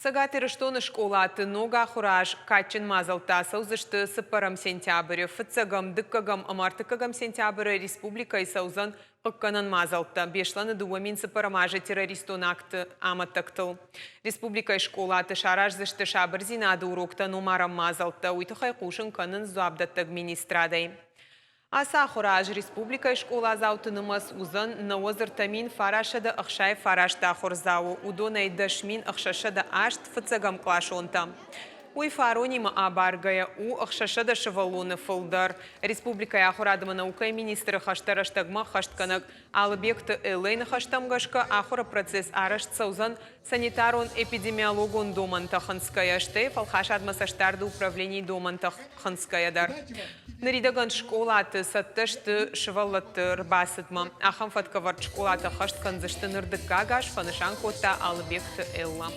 Цагатыры штоны школаты нога хураж качын мазалта саузышты сыпарам сентябрь, фыцагам дыккагам амартыкагам сентябрь республика и саузан пыкканан мазалта. Бешланы дуамин сыпарамажы террористон акты аматтактыл. Республика и школаты шараж зышты шабырзинады урокта номарам мазалта. Уйтыхай кушын канын зуабдаттаг министрадай. Аса хураж республика школа заутынымас узан на озыр тамин фарашада ахшай фарашта хурзау удонай дашмин ахшашада ашт фыцагам клашонта. Уй фаронима абаргая у ахшашада шавалуны фылдар. Республика ахурадыма наука министры хаштараштагма хаштканак алыбекты элейны хаштамгашка ахура процесс арашт саузан санитарон эпидемиологон доманта ханская штей фалхашадма саштарды управлений доманта ханская дар. Наридаган школаты саттышты шываллаты рбасытма. Ахам фаткавард школаты хашткан зашты нырдыкка гаш фанышан кота алыбекты элла.